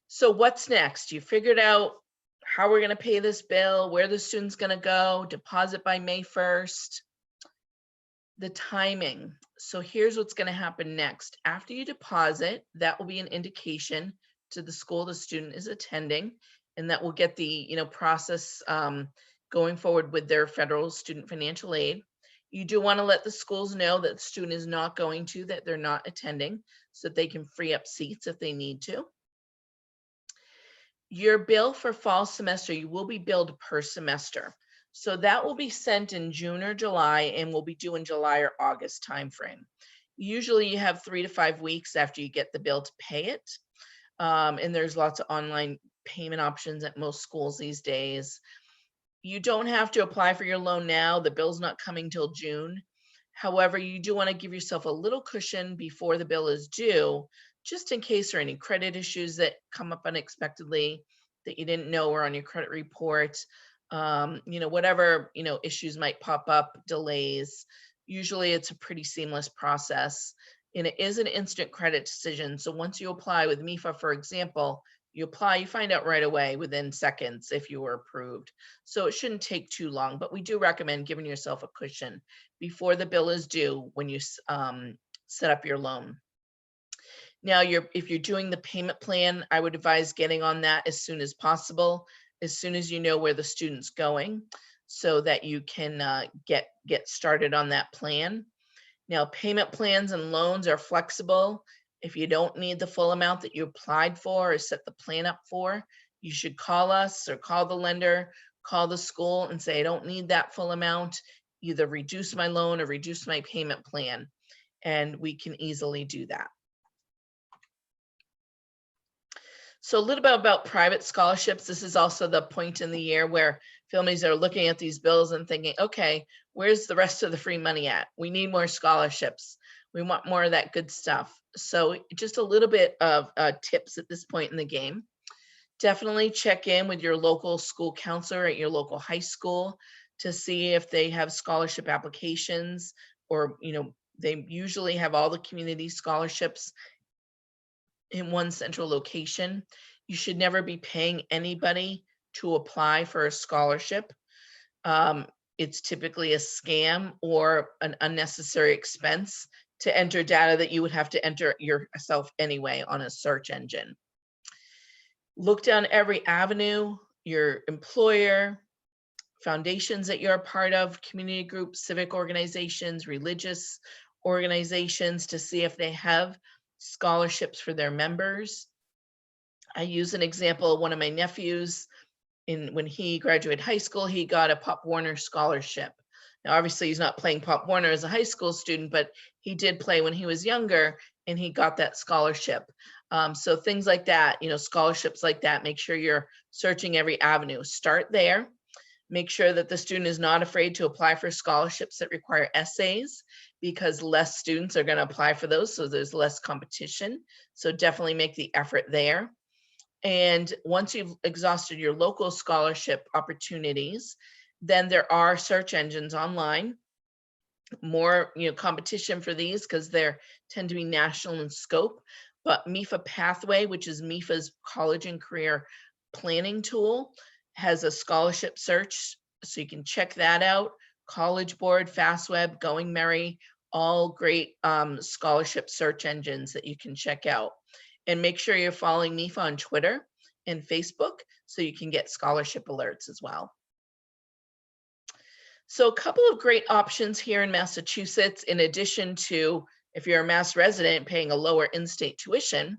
So what's next? You figured out how we're going to pay this bill, where the student's going to go, deposit by May 1st, the timing. So here's what's going to happen next. After you deposit, that will be an indication to the school the student is attending, and that will get the process going forward with their federal student financial aid. You do want to let the schools know that the student is not going to, that they're not attending, so that they can free up seats if they need to. Your bill for fall semester, you will be billed per semester. So that will be sent in June or July and will be due in July or August timeframe. Usually you have 3 to 5 weeks after you get the bill to pay it. And there's lots of online payment options at most schools these days. You don't have to apply for your loan now. The bill's not coming till June. However, you do want to give yourself a little cushion before the bill is due, just in case there are any credit issues that come up unexpectedly that you didn't know were on your credit report. Whatever, issues might pop up, delays. Usually it's a pretty seamless process, and it is an instant credit decision. So once you apply with MEFA, for example, you apply, you find out right away within seconds if you were approved. So it shouldn't take too long, but we do recommend giving yourself a cushion before the bill is due when you set up your loan. Now, if you're doing the payment plan, I would advise getting on that as soon as possible, as soon as you know where the student's going, so that you can get started on that plan. Now, payment plans and loans are flexible. If you don't need the full amount that you applied for or set the plan up for, you should call us or call the lender, call the school and say, I don't need that full amount, either reduce my loan or reduce my payment plan. And we can easily do that. So a little bit about private scholarships. This is also the point in the year where families are looking at these bills and thinking, okay, where's the rest of the free money at? We need more scholarships. We want more of that good stuff. So just a little bit of tips at this point in the game. Definitely check in with your local school counselor at your local high school to see if they have scholarship applications, or, they usually have all the community scholarships in one central location. You should never be paying anybody to apply for a scholarship. It's typically a scam or an unnecessary expense to enter data that you would have to enter yourself anyway on a search engine. Look down every avenue, your employer, foundations that you're a part of, community groups, civic organizations, religious organizations, to see if they have scholarships for their members. I use an example of one of my nephews. When he graduated high school, he got a Pop Warner scholarship. Now, obviously, he's not playing Pop Warner as a high school student, but he did play when he was younger, and he got that scholarship. So things like that, scholarships like that, make sure you're searching every avenue. Start there. Make sure that the student is not afraid to apply for scholarships that require essays, because less students are going to apply for those, so there's less competition. So definitely make the effort there. And once you've exhausted your local scholarship opportunities, then there are search engines online. More, competition for these because they tend to be national in scope. But MEFA Pathway, which is MEFA's college and career planning tool, has a scholarship search, so you can check that out. College Board, FastWeb, Going Merry, all great scholarship search engines that you can check out. And make sure you're following MEFA on Twitter and Facebook so you can get scholarship alerts as well. So a couple of great options here in Massachusetts, in addition to, if you're a Mass resident, paying a lower in-state tuition.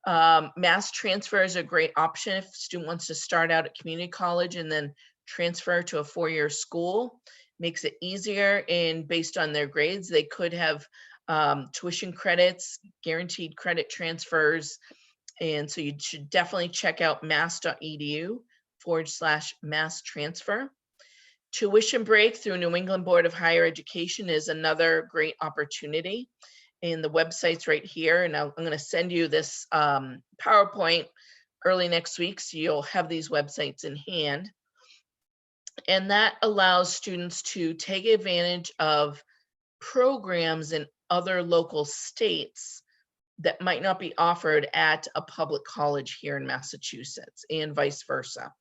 Mass transfer is a great option if a student wants to start out at community college and then transfer to a four-year school. Makes it easier, and based on their grades, they could have tuition credits, guaranteed credit transfers. And so you should definitely check out mass.edu/mass transfer. Tuition break through New England Board of Higher Education is another great opportunity. And the website's right here. And I'm going to send you this PowerPoint early next week, so you'll have these websites in hand. And that allows students to take advantage of programs in other local states that might not be offered at a public college here in Massachusetts, and vice versa.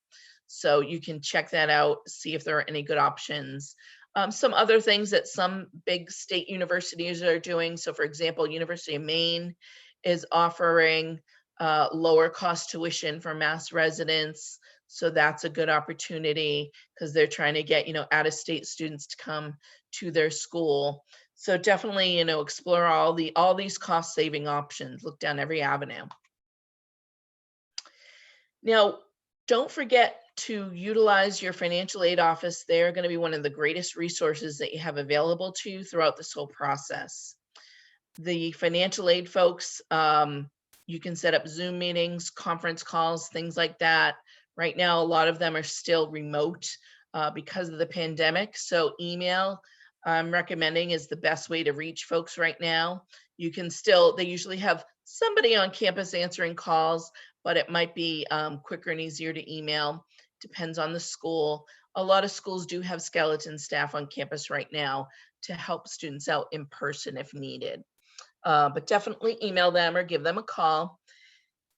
So you can check that out, see if there are any good options. Some other things that some big state universities are doing. So for example, University of Maine is offering lower cost tuition for Mass residents. So that's a good opportunity because they're trying to get, out-of-state students to come to their school. So definitely, explore all these cost saving options, look down every avenue. Now, don't forget to utilize your financial aid office. They're going to be one of the greatest resources that you have available to you throughout this whole process. The financial aid folks, you can set up Zoom meetings, conference calls, things like that. Right now, a lot of them are still remote because of the pandemic. So email, I'm recommending, is the best way to reach folks right now. You can still, they usually have somebody on campus answering calls, but it might be quicker and easier to email. Depends on the school. A lot of schools do have skeleton staff on campus right now to help students out in person if needed. But definitely email them or give them a call.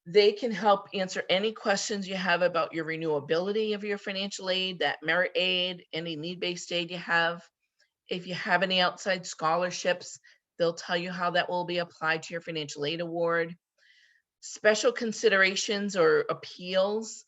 They can help answer any questions you have about your renewability of your financial aid, that merit aid, any need-based aid you have. If you have any outside scholarships, they'll tell you how that will be applied to your financial aid award. Special considerations or appeals,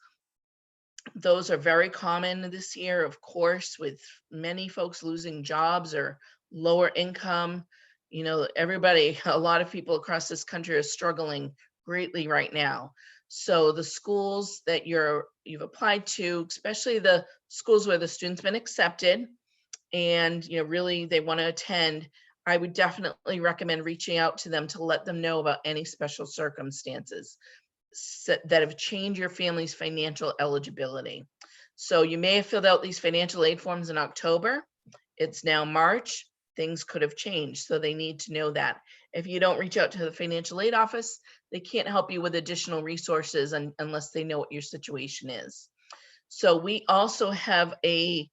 those are very common this year, of course, with many folks losing jobs or lower income. Everybody, a lot of people across this country are struggling greatly right now. So the schools that you've applied to, especially the schools where the student's been accepted and really they want to attend, I would definitely recommend reaching out to them to let them know about any special circumstances that have changed your family's financial eligibility. So you may have filled out these financial aid forms in October. It's now March. Things could have changed. So they need to know that. If you don't reach out to the financial aid office, they can't help you with additional resources unless they know what your situation is. So we also have a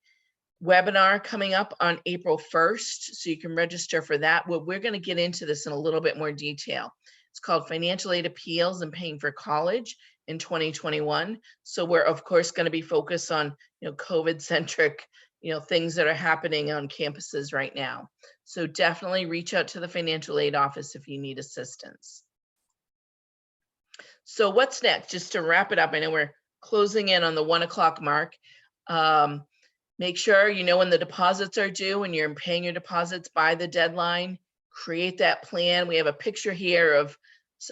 webinar coming up on April 1st. So you can register for that. Well, we're going to get into this in a little bit more detail. It's called Financial Aid Appeals and Paying for College in 2021. So we're of course going to be focused on COVID-centric things that are happening on campuses right now. So definitely reach out to the financial aid office if you need assistance. So what's next? Just to wrap it up, I know we're closing in on the 1 o'clock mark. Make sure when the deposits are due and you're paying your deposits by the deadline. Create that plan. We have a picture here of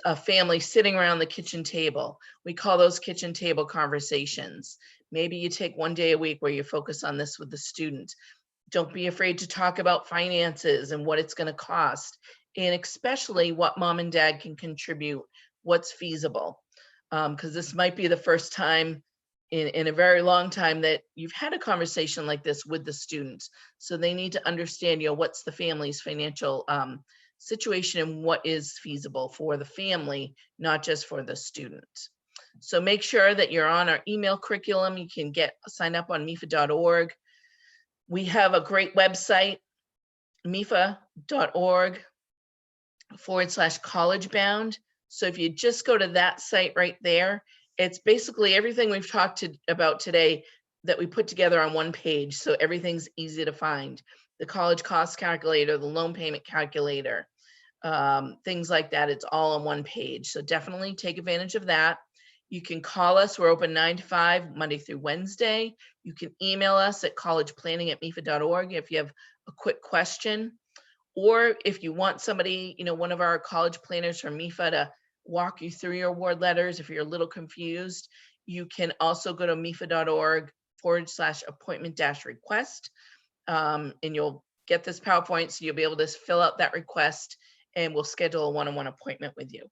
a family sitting around the kitchen table. We call those kitchen table conversations. Maybe you take one day a week where you focus on this with the student. Don't be afraid to talk about finances and what it's going to cost, and especially what mom and dad can contribute, what's feasible. Because this might be the first time in a very long time that you've had a conversation like this with the students. So they need to understand, what's the family's financial situation and what is feasible for the family, not just for the student. So make sure that you're on our email curriculum. You can sign up on MEFA.org. We have a great website, MEFA.org/collegebound. So if you just go to that site right there, it's basically everything we've talked about today that we put together on one page. So everything's easy to find. The college cost calculator, the loan payment calculator, things like that. It's all on one page. So definitely take advantage of that. You can call us. We're open 9 to 5, Monday through Wednesday. You can email us at collegeplanning@mefa.org if you have a quick question. Or if you want somebody, one of our college planners from MEFA to walk you through your award letters, if you're a little confused, you can also go to mefa.org/appointment-request. And you'll get this PowerPoint, so you'll be able to fill out that request and we'll schedule a one-on-one appointment with you.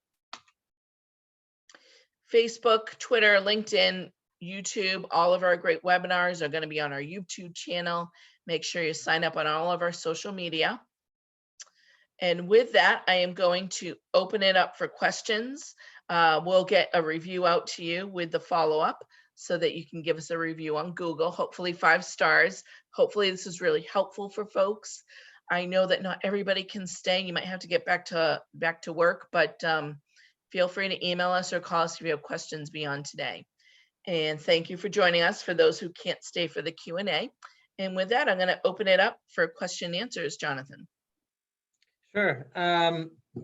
Facebook, Twitter, LinkedIn, YouTube, all of our great webinars are going to be on our YouTube channel. Make sure you sign up on all of our social media. And with that, I am going to open it up for questions. We'll get a review out to you with the follow-up so that you can give us a review on Google, hopefully 5 stars. Hopefully this is really helpful for folks. I know that not everybody can stay. You might have to get back to work, but feel free to email us or call us if you have questions beyond today. And thank you for joining us for those who can't stay for the Q&A. And with that, I'm going to open it up for question and answers, Jonathan. Sure.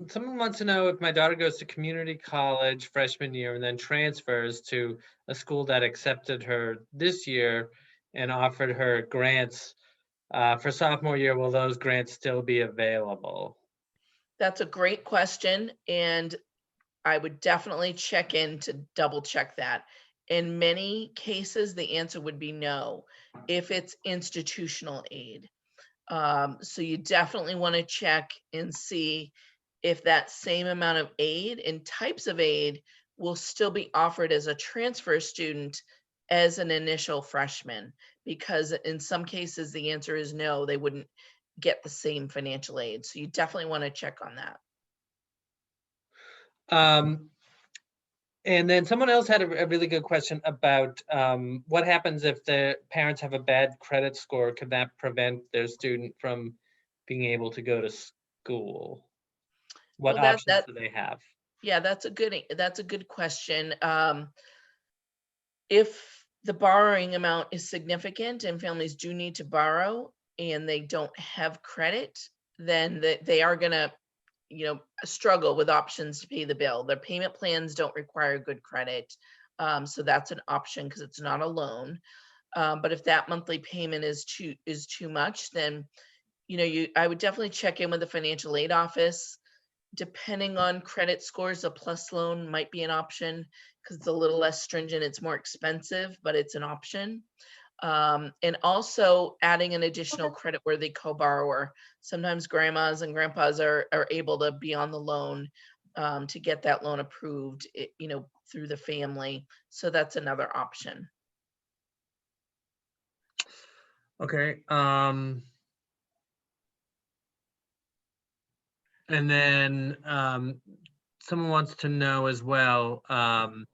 Someone wants to know if my daughter goes to community college freshman year and then transfers to a school that accepted her this year and offered her grants for sophomore year, will those grants still be available? That's a great question. And I would definitely check in to double check that. In many cases, the answer would be no, if it's institutional aid. So you definitely want to check and see if that same amount of aid and types of aid will still be offered as a transfer student as an initial freshman, because in some cases the answer is no, they wouldn't get the same financial aid. So you definitely want to check on that. And then someone else had a really good question about what happens if the parents have a bad credit score? Could that prevent their student from being able to go to school? What Well, options do they have? yeah, that's a good question. If the borrowing amount is significant and families do need to borrow and they don't have credit, then they are going to struggle with options to pay the bill. Their payment plans don't require good credit. So that's an option because it's not a loan. But if that monthly payment is too much, then I would definitely check in with the financial aid office. Depending on credit scores, a plus loan might be an option because it's a little less stringent. It's more expensive, but it's an option. And also adding an additional credit-worthy co-borrower. Sometimes grandmas and grandpas are able to be on the loan to get that loan approved, through the family. So that's another option. Okay. And then someone wants to know as well, and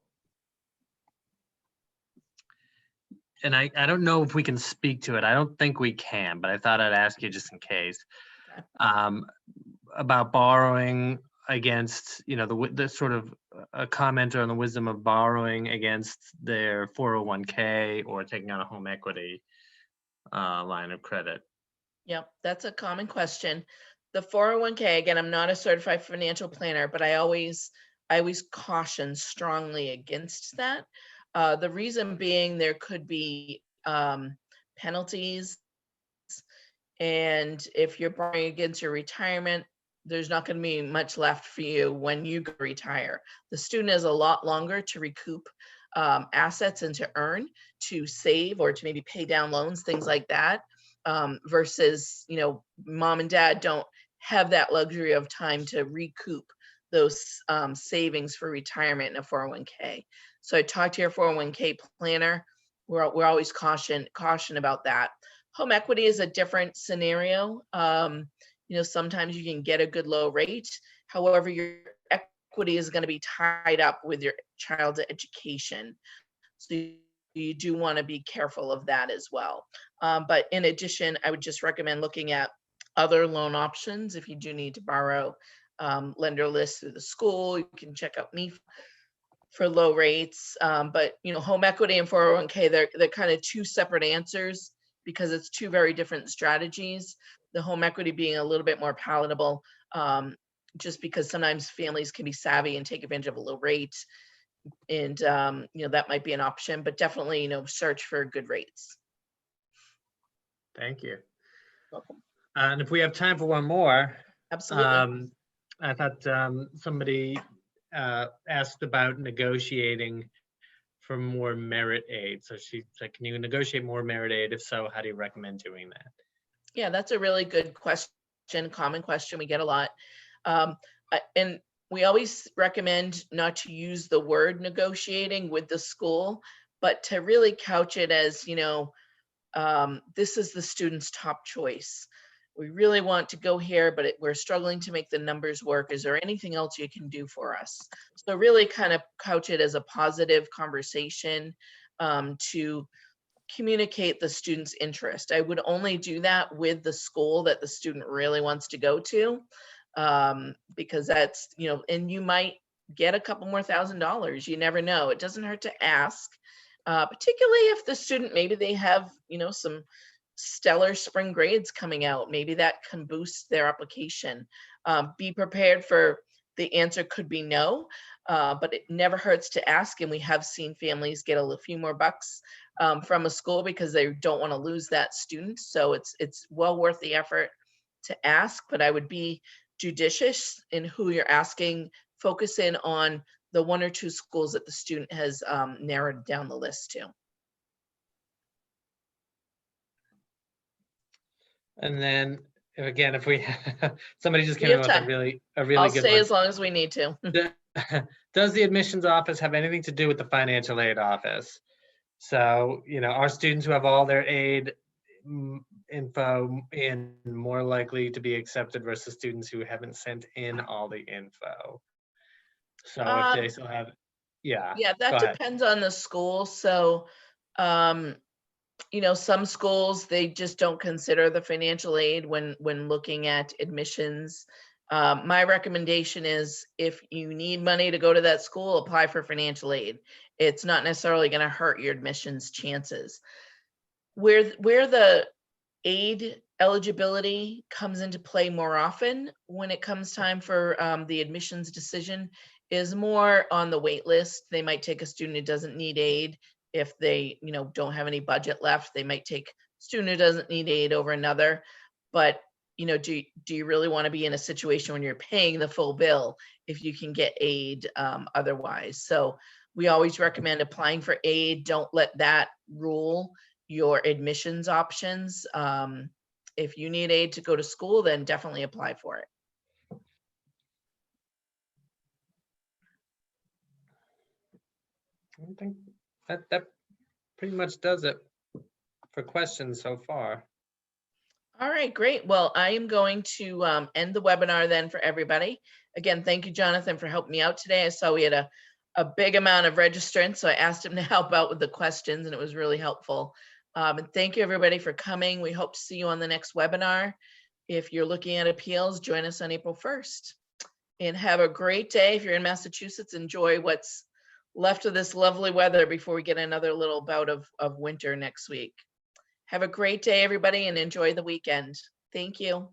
I don't know if we can speak to it. I don't think we can, but I thought I'd ask you just in case. Okay. About borrowing against, the sort of a commenter on the wisdom of borrowing against their 401k or taking out a home equity line of credit. Yep, that's a common question. The 401k, again, I'm not a certified financial planner, but I always caution strongly against that. The reason being there could be penalties. And if you're borrowing against your retirement, there's not going to be much left for you when you retire. The student has a lot longer to recoup assets and to earn, to save, or to maybe pay down loans, things like that, versus, mom and dad don't have that luxury of time to recoup those savings for retirement in a 401k. So I talked to your 401k planner. We're always caution about that. Home equity is a different scenario. Sometimes you can get a good low rate. However, your equity is going to be tied up with your child's education. So you do want to be careful of that as well. But in addition, I would just recommend looking at other loan options. If you do need to borrow lender lists through the school, you can check out MEFA for low rates. But home equity and 401k, they're kind of two separate answers because it's two very different strategies. The home equity being a little bit more palatable, just because sometimes families can be savvy and take advantage of a low rate. And that might be an option, but definitely search for good rates. Thank you. Welcome. And if we have time for one more, Absolutely. I thought somebody asked about negotiating for more merit aid. So she's like, can you negotiate more merit aid? If so, how do you recommend doing that? Yeah, that's a really good question, common question we get a lot. And we always recommend not to use the word negotiating with the school, but to really couch it as, this is the student's top choice. We really want to go here, but we're struggling to make the numbers work. Is there anything else you can do for us? So really kind of couch it as a positive conversation to communicate the student's interest. I would only do that with the school that the student really wants to go to, because that's, and you might get a couple more $1,000. You never know. It doesn't hurt to ask, particularly if the student, maybe they have, some stellar spring grades coming out. Maybe that can boost their application. Be prepared for the answer could be no, but it never hurts to ask. And we have seen families get a few more bucks from a school because they don't want to lose that student. So it's well worth the effort to ask, but I would be judicious in who you're asking. Focus in on the one or two schools that the student has narrowed down the list to. And then again, if we somebody just came We in have with a time. really I'll good stay one. as long as we need to. Does the admissions office have anything to do with the financial aid office? So, our students who have all their aid info in more likely to be accepted versus students who haven't sent in all the info. So if they still have, yeah. Yeah, that go ahead. depends on the school. So, some schools, they just don't consider the financial aid when looking at admissions. My recommendation is if you need money to go to that school, apply for financial aid. It's not necessarily going to hurt your admissions chances. Where the aid eligibility comes into play more often when it comes time for the admissions decision is more on the wait list. They might take a student who doesn't need aid if they don't have any budget left. They might take a student who doesn't need aid over another. But do you really want to be in a situation when you're paying the full bill if you can get aid otherwise? So we always recommend applying for aid. Don't let that rule your admissions options. If you need aid to go to school, then definitely apply for it. I think that pretty much does it for questions so far. All right, great. Well, I am going to end the webinar then for everybody. Again, thank you, Jonathan, for helping me out today. I saw we had a big amount of registrants, so I asked him to help out with the questions, and it was really helpful. And thank you, everybody, for coming. We hope to see you on the next webinar. If you're looking at appeals, join us on April 1st. And have a great day. If you're in Massachusetts, enjoy what's left of this lovely weather before we get another little bout of winter next week. Have a great day, everybody, and enjoy the weekend. Thank you.